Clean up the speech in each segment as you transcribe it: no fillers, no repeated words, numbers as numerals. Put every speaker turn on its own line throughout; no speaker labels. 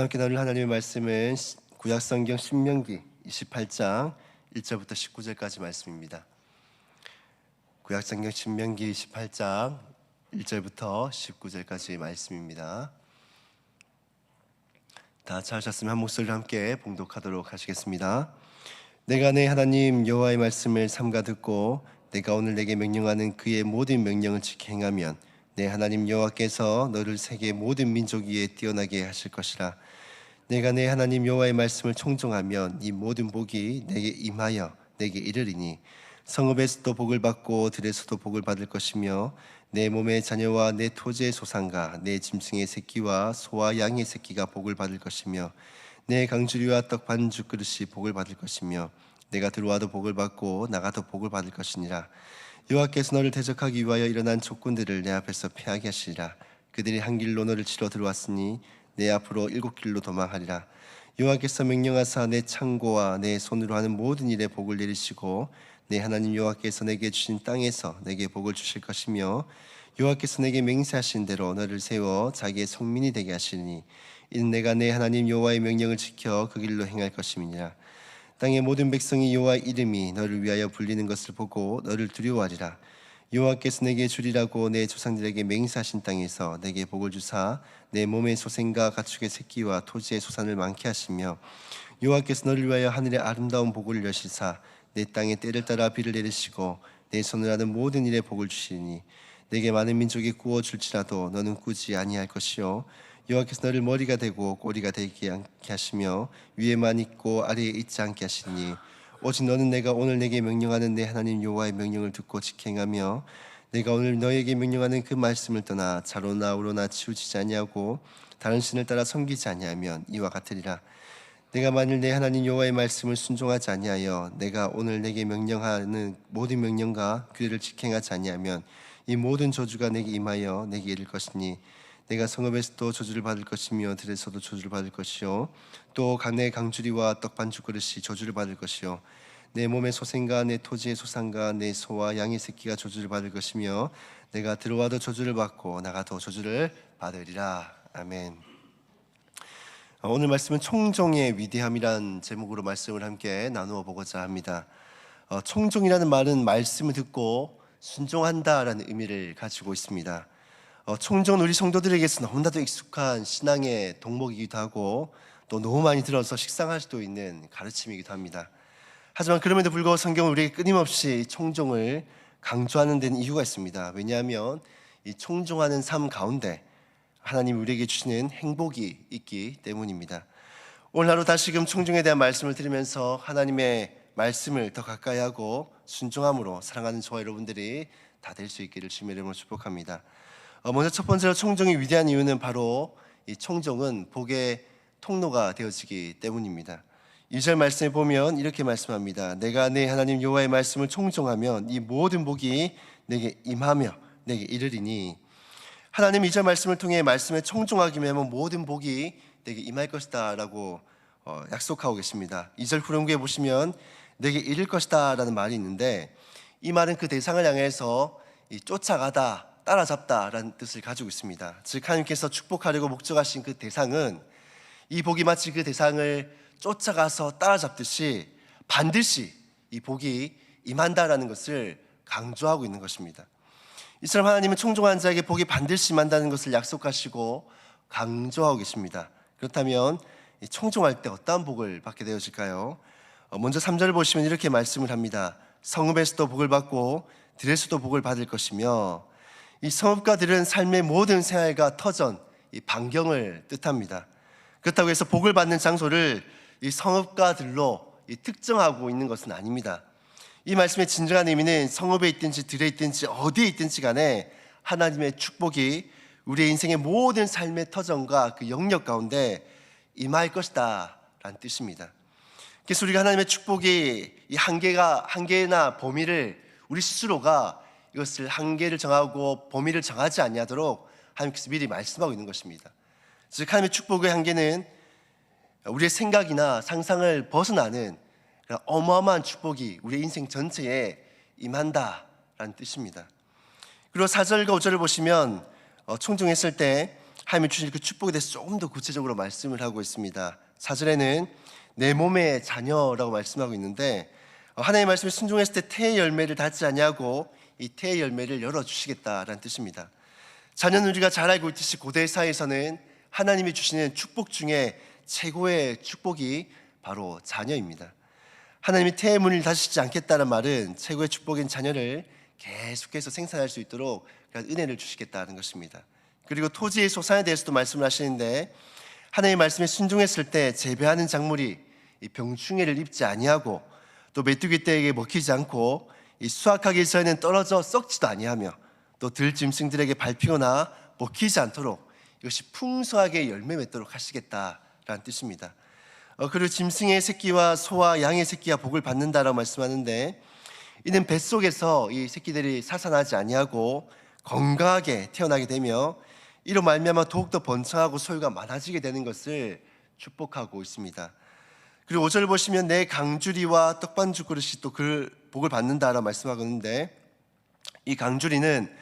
함께 나눌 하나님의 말씀은 구약성경 신명기 28장 1절부터 19절까지 말씀입니다. 구약성경 신명기 28장 1절부터 19절까지 말씀입니다. 다 찾으셨으면 한 목소리로 함께 봉독하도록 하시겠습니다. 내가 내 하나님 여호와의 말씀을 삼가 듣고 내가 오늘 내게 명령하는 그의 모든 명령을 지켜 행하면 내 하나님 여호와께서 너를 세계 모든 민족 위에 뛰어나게 하실 것이라. 내가 내 하나님 여호와의 말씀을 청종하면 이 모든 복이 내게 임하여 내게 이르리니 성읍에서도 복을 받고 들에서도 복을 받을 것이며 내 몸의 자녀와 내 토지의 소산과 내 짐승의 새끼와 소와 양의 새끼가 복을 받을 것이며 내 강주리와 떡 반죽 그릇이 복을 받을 것이며 내가 들어와도 복을 받고 나가도 복을 받을 것이니라. 여호와께서 너를 대적하기 위하여 일어난 족군들을 내 앞에서 패하게 하시리라. 그들이 한 길로 너를 치러 들어왔으니 내 앞으로 7길로 도망하리라. 여호와께서 명령하사 내 창고와 내 손으로 하는 모든 일에 복을 내리시고 내 하나님 여호와께서 내게 주신 땅에서 내게 복을 주실 것이며 여호와께서 내게 맹세하신 대로 너를 세워 자기의 성민이 되게 하시니 이는 내가 내 하나님 여호와의 명령을 지켜 그 길로 행할 것임이니라. 땅의 모든 백성이 여호와의 이름이 너를 위하여 불리는 것을 보고 너를 두려워하리라. 여호와께서 내게 주리라고 내 조상들에게 맹세하신 땅에서 내게 복을 주사 내 몸의 소생과 가축의 새끼와 토지의 소산을 많게 하시며 여호와께서 너를 위하여 하늘의 아름다운 복을 여시사 내 땅에 때를 따라 비를 내리시고 내 손을 하는 모든 일에 복을 주시니 내게 많은 민족이 구워 줄지라도 너는 꾸지 아니할 것이요 여호와께서 너를 머리가 되고 꼬리가 되지 않게 하시며 위에만 있고 아래에 있지 않게 하시니 오직 너는 내가 오늘 내게 명령하는 내 하나님 여호와의 명령을 듣고 지켜 행하며 내가 오늘 너에게 명령하는 그 말씀을 떠나 좌로나 우로나 치우치지 아니하고 다른 신을 따라 섬기지 아니하면 이와 같으리라. 내가 만일 내 하나님 여호와의 말씀을 순종하지 아니하여 내가 오늘 내게 명령하는 모든 명령과 규례를 지켜 행하지 아니하면 이 모든 저주가 내게 임하여 내게 이를 것이니 내가 성읍에서도 저주를 받을 것이며 들에서도 저주를 받을 것이요 또 내 강주리와 떡 반죽 그릇이 저주를 받을 것이요 내 몸의 소생과 내 토지의 소산과 내 소와 양의 새끼가 저주를 받을 것이며 내가 들어와도 저주를 받고 나가도 저주를 받으리라. 아멘. 오늘 말씀은 청종의 위대함이란 제목으로 말씀을 함께 나누어 보고자 합니다. 청종이라는 말은 말씀을 듣고 순종한다라는 의미를 가지고 있습니다. 청종은 우리 성도들에게서 너무나도 익숙한 신앙의 덕목이기도 하고 또 너무 많이 들어서 식상할 수도 있는 가르침이기도 합니다. 하지만 그럼에도 불구하고 성경은 우리에게 끊임없이 청종을 강조하는 데는 이유가 있습니다. 왜냐하면 이 청종하는 삶 가운데 하나님이 우리에게 주시는 행복이 있기 때문입니다. 오늘 하루 다시금 청종에 대한 말씀을 들으면서 하나님의 말씀을 더 가까이 하고 순종함으로 사랑하는 저와 여러분들이 다 될 수 있기를 주님의 이름으로 축복합니다. 먼저 첫 번째로 청종이 위대한 이유는 바로 이 청종은 복의 통로가 되어지기 때문입니다. 2절 말씀에 보면 이렇게 말씀합니다. 내가 내 하나님 여호와의 말씀을 청종하면 이 모든 복이 내게 임하며 내게 이르리니 하나님 2절 말씀을 통해 말씀에 청종하기만 하면 모든 복이 내게 임할 것이다 라고 약속하고 계십니다. 2절 후렴구에 보시면 내게 이를 것이다 라는 말이 있는데 이 말은 그 대상을 향해서 쫓아가다 따라잡다라는 뜻을 가지고 있습니다. 즉 하나님께서 축복하려고 목적하신 그 대상은 이 복이 마치 그 대상을 쫓아가서 따라잡듯이 반드시 이 복이 임한다라는 것을 강조하고 있는 것입니다. 이처럼 하나님은 청종한 자에게 복이 반드시 임한다는 것을 약속하시고 강조하고 계십니다. 그렇다면 청종할 때 어떠한 복을 받게 되어질까요? 먼저 3절을 보시면 이렇게 말씀을 합니다. 성읍에서도 복을 받고 들에서도 복을 받을 것이며 이 성읍과 들은 삶의 모든 생활과 터전, 이 반경을 뜻합니다. 그렇다고 해서 복을 받는 장소를 이 성읍과 들로 특정하고 있는 것은 아닙니다. 이 말씀의 진정한 의미는 성읍에 있든지 들에 있든지 어디에 있든지 간에 하나님의 축복이 우리의 인생의 모든 삶의 터전과 그 영역 가운데 임할 것이다 라는 뜻입니다. 그래서 우리가 하나님의 축복이 이 한계나 범위를 우리 스스로가 이것을 한계를 정하고 범위를 정하지 아니하도록 하나님께서 미리 말씀하고 있는 것입니다. 즉 하나님의 축복의 한계는 우리의 생각이나 상상을 벗어나는 어마어마한 축복이 우리의 인생 전체에 임한다라는 뜻입니다. 그리고 4절과 5절을 보시면 청종했을 때 하나님이 주신 그 축복에 대해서 조금 더 구체적으로 말씀을 하고 있습니다. 4절에는 내 몸의 자녀라고 말씀하고 있는데, 하나님의 말씀에 순종했을 때 태의 열매를 닫지 아니하고 이 태의 열매를 열어주시겠다라는 뜻입니다. 자녀는 우리가 잘 알고 있듯이 고대 사회에서는 하나님이 주시는 축복 중에 최고의 축복이 바로 자녀입니다. 하나님이 태의 문을 닫으시지 않겠다는 말은 최고의 축복인 자녀를 계속해서 생산할 수 있도록 은혜를 주시겠다는 것입니다. 그리고 토지의 소산에 대해서도 말씀을 하시는데, 하나님의 말씀에 순종했을 때 재배하는 작물이 이 병충해를 입지 아니하고 또 메뚜기 떼에게 먹히지 않고 이 수확하기 전에는 떨어져 썩지도 아니하며 또 들짐승들에게 밟히거나 먹히지 않도록 이것이 풍성하게 열매 맺도록 하시겠다라는 뜻입니다. 그리고 짐승의 새끼와 소와 양의 새끼가 복을 받는다라고 말씀하는데, 이는 뱃속에서 이 새끼들이 사산하지 아니하고 건강하게 태어나게 되며 이로 말미암아 더욱더 번창하고 소유가 많아지게 되는 것을 축복하고 있습니다. 그리고 5절 보시면 내 강주리와 떡반죽 그릇이 또 그 복을 받는다라고 말씀하고 있는데, 이 강주리는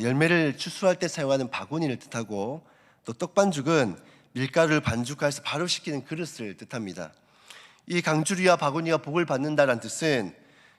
열매를 추수할 때 사용하는 바구니를 뜻하고, 또 떡반죽은 밀가루를 반죽해서 바로 식히는 그릇을 뜻합니다. 이 강주리와 바구니가 복을 받는다는 뜻은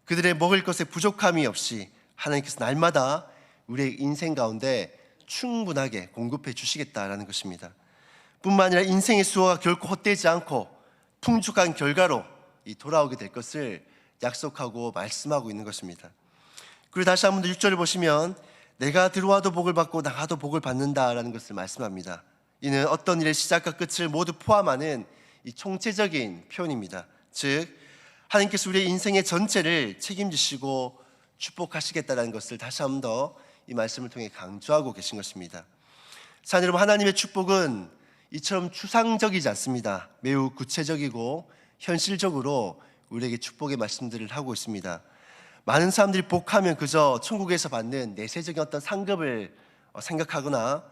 그들의 먹을 것에 부족함이 없이 하나님께서 날마다 우리의 인생 가운데 충분하게 공급해 주시겠다라는 것입니다. 뿐만 아니라 인생의 수호가 결코 헛되지 않고 풍족한 결과로 돌아오게 될 것을 약속하고 말씀하고 있는 것입니다. 그리고 다시 한번 더 6절을 보시면 내가 들어와도 복을 받고 나가도 복을 받는다라는 것을 말씀합니다. 이는 어떤 일의 시작과 끝을 모두 포함하는 이 총체적인 표현입니다. 즉 하나님께서 우리의 인생의 전체를 책임지시고 축복하시겠다는 것을 다시 한번 더 이 말씀을 통해 강조하고 계신 것입니다. 자, 여러분, 하나님의 축복은 이처럼 추상적이지 않습니다. 매우 구체적이고 현실적으로 우리에게 축복의 말씀들을 하고 있습니다. 많은 사람들이 복하면 그저 천국에서 받는 내세적인 어떤 상급을 생각하거나,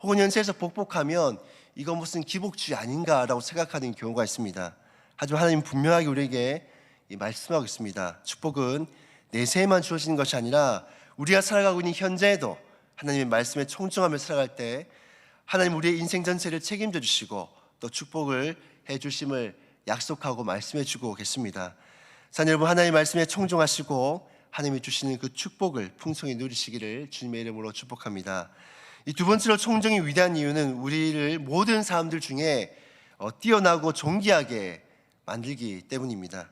혹은 현세에서 복하면 이거 무슨 기복주의 아닌가라고 생각하는 경우가 있습니다. 하지만 하나님은 분명하게 우리에게 말씀하고 있습니다. 축복은 내세에만 주어지는 것이 아니라 우리가 살아가고 있는 현재에도 하나님의 말씀에 청중하며 살아갈 때 하나님 우리의 인생 전체를 책임져 주시고 또 축복을 해 주심을 약속하고 말씀해 주고 계십니다. 자, 여러분, 하나님의 말씀에 청중하시고 하나님이 주시는 그 축복을 풍성히 누리시기를 주님의 이름으로 축복합니다. 이 두 번째로 청정이 위대한 이유는 우리를 모든 사람들 중에 뛰어나고 존귀하게 만들기 때문입니다.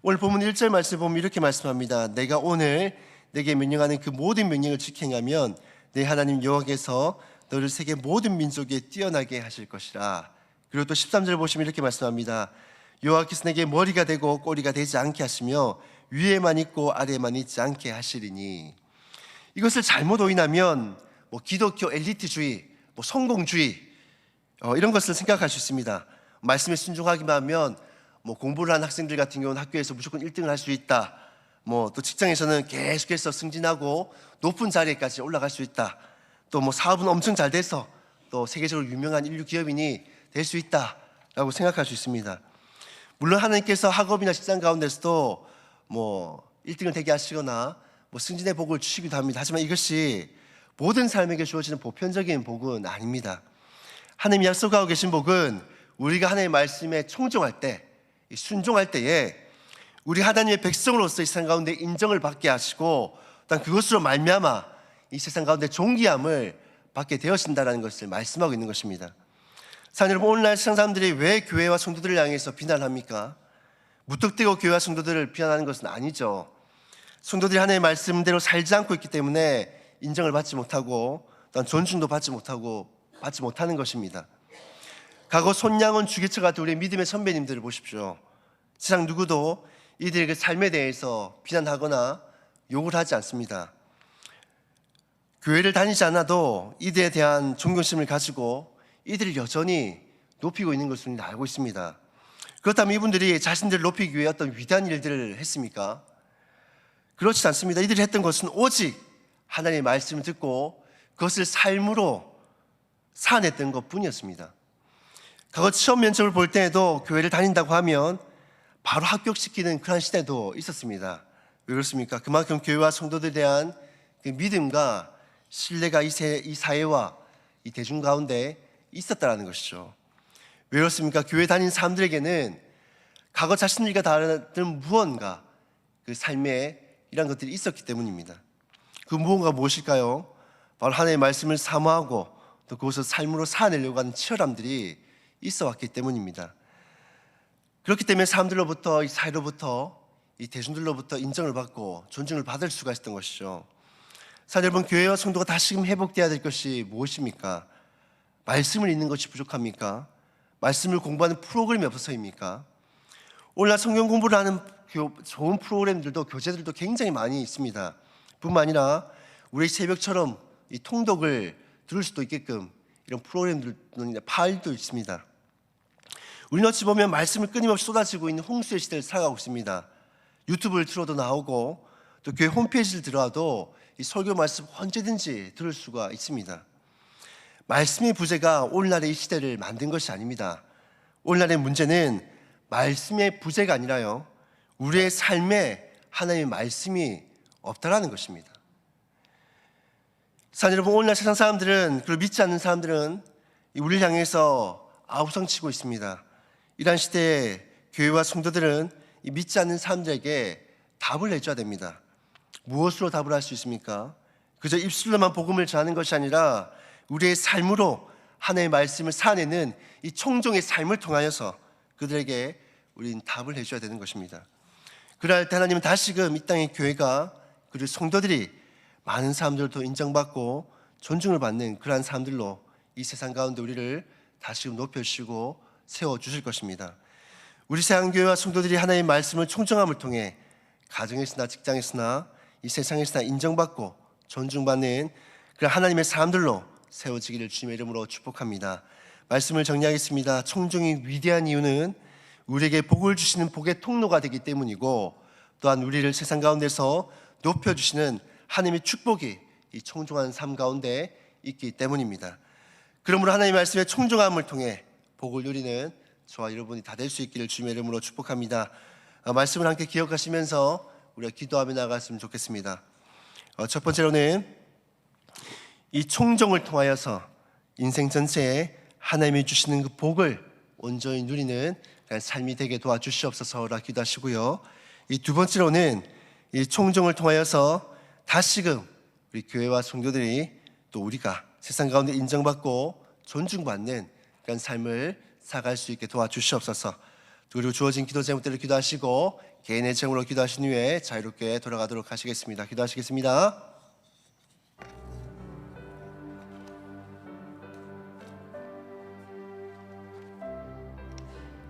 오늘 본문 1절 말씀 보면 이렇게 말씀합니다. 내가 오늘 내게 명령하는 그 모든 명령을 지켜 행하면 내 하나님 여호와께서 너를 세계 모든 민족에 뛰어나게 하실 것이라. 그리고 또 13절 보시면 이렇게 말씀합니다. 여호와께서 내게 머리가 되고 꼬리가 되지 않게 하시며 위에만 있고 아래에만 있지 않게 하시리니. 이것을 잘못 오인하면 기독교 엘리트주의, 성공주의 이런 것을 생각할 수 있습니다. 말씀에 순종하기만 하면 공부를 한 학생들 같은 경우는 학교에서 무조건 1등을 할 수 있다. 또 직장에서는 계속해서 승진하고 높은 자리에까지 올라갈 수 있다. 또 사업은 엄청 잘 돼서 또 세계적으로 유명한 인류 기업인이 될 수 있다라고 생각할 수 있습니다. 물론 하나님께서 학업이나 직장 가운데서도 1등을 되게 하시거나 승진의 복을 주시기도 합니다. 하지만 이것이 모든 삶에게 주어지는 보편적인 복은 아닙니다. 하나님이 약속하고 계신 복은 우리가 하나님의 말씀에 청종할 때, 순종할 때에 우리 하나님의 백성으로서 이 세상 가운데 인정을 받게 하시고 또 그것으로 말미암아 이 세상 가운데 존귀함을 받게 되어진다는 것을 말씀하고 있는 것입니다. 자, 여러분, 오늘날 세상 사람들이 왜 교회와 성도들을 향해서 비난합니까? 무턱대고 교회와 성도들을 비난하는 것은 아니죠. 성도들이 하나님의 말씀대로 살지 않고 있기 때문에 인정을 받지 못하고 또한 존중도 받지 못하는 것입니다. 과거 손양원 주기철 같은 우리 믿음의 선배님들을 보십시오. 세상 누구도 이들의 그 삶에 대해서 비난하거나 욕을 하지 않습니다. 교회를 다니지 않아도 이들에 대한 존경심을 가지고 이들을 여전히 높이고 있는 것을 우리는 알고 있습니다. 그렇다면 이분들이 자신들을 높이기 위해 어떤 위대한 일들을 했습니까? 그렇지 않습니다. 이들이 했던 것은 오직 하나님의 말씀을 듣고 그것을 삶으로 살아냈던 것뿐이었습니다. 과거 시험 면접을 볼 때에도 교회를 다닌다고 하면 바로 합격시키는 그런 시대도 있었습니다. 왜 그렇습니까? 그만큼 교회와 성도들에 대한 그 믿음과 신뢰가 이 사회와 이 대중 가운데 있었다라는 것이죠. 왜 그렇습니까? 교회 다닌 사람들에게는 과거 자신들과 다른 무언가 그 삶에 이런 것들이 있었기 때문입니다. 그 무언가 무엇일까요? 바로 하나님의 말씀을 사모하고 또 그것을 삶으로 살아내려고 하는 치열함들이 있어 왔기 때문입니다. 그렇기 때문에 사람들로부터, 이 사회로부터, 이 대중들로부터 인정을 받고 존중을 받을 수가 있었던 것이죠. 사실 여러분, 교회와 성도가 다시금 회복되어야 될 것이 무엇입니까? 말씀을 읽는 것이 부족합니까? 말씀을 공부하는 프로그램이 없어서입니까? 오늘날 성경 공부를 하는 좋은 프로그램들도, 교재들도 굉장히 많이 있습니다. 뿐만 아니라 우리 새벽처럼 이 통독을 들을 수도 있게끔 이런 프로그램들도 파일도 있습니다. 우리는 어찌 보면 말씀을 끊임없이 쏟아지고 있는 홍수의 시대를 살아가고 있습니다. 유튜브를 틀어도 나오고 또 교회 홈페이지를 들어와도 이 설교 말씀 언제든지 들을 수가 있습니다. 말씀의 부재가 오늘날의 이 시대를 만든 것이 아닙니다. 오늘날의 문제는 말씀의 부재가 아니라요, 우리의 삶에 하나님의 말씀이 없다라는 것입니다. 사실 여러분, 오늘날 세상 사람들은, 그리고 믿지 않는 사람들은 우리를 향해서 아우성치고 있습니다. 이러한 시대에 교회와 성도들은 이 믿지 않는 사람들에게 답을 내줘야 됩니다. 무엇으로 답을 할 수 있습니까? 그저 입술로만 복음을 전하는 것이 아니라 우리의 삶으로 하나님의 말씀을 살아내는 이 청종의 삶을 통하여서 그들에게 우리는 답을 해줘야 되는 것입니다. 그럴 때 하나님은 다시금 이 땅의 교회가, 그리고 성도들이 많은 사람들도 인정받고 존중을 받는 그러한 사람들로 이 세상 가운데 우리를 다시금 높여주시고 세워주실 것입니다. 우리 세상교회와 성도들이 하나님의 말씀을 청정함을 통해 가정에서나 직장에서나 이 세상에서나 인정받고 존중받는 그런 하나님의 사람들로 세워지기를 주님의 이름으로 축복합니다. 말씀을 정리하겠습니다. 청종이 위대한 이유는 우리에게 복을 주시는 복의 통로가 되기 때문이고, 또한 우리를 세상 가운데서 높여주시는 하나님의 축복이 이 청종하는 삶 가운데 있기 때문입니다. 그러므로 하나님의 말씀의 청종함을 통해 복을 누리는 저와 여러분이 다 될 수 있기를 주님의 이름으로 축복합니다. 말씀을 함께 기억하시면서 우리가 기도하며 나아갔으면 좋겠습니다. 첫 번째로는 이 청종을 통하여서 인생 전체에 하나님이 주시는 그 복을 온전히 누리는 삶이 되게 도와주시옵소서라 기도하시고요. 이 두 번째로는 이 청종을 통하여서 다시금 우리 교회와 성도들이, 또 우리가 세상 가운데 인정받고 존중받는 그런 삶을 살아갈 수 있게 도와주시옵소서. 그리고 주어진 기도 제목대로 기도하시고 개인의 제목으로 기도하신 후에 자유롭게 돌아가도록 하시겠습니다. 기도하시겠습니다.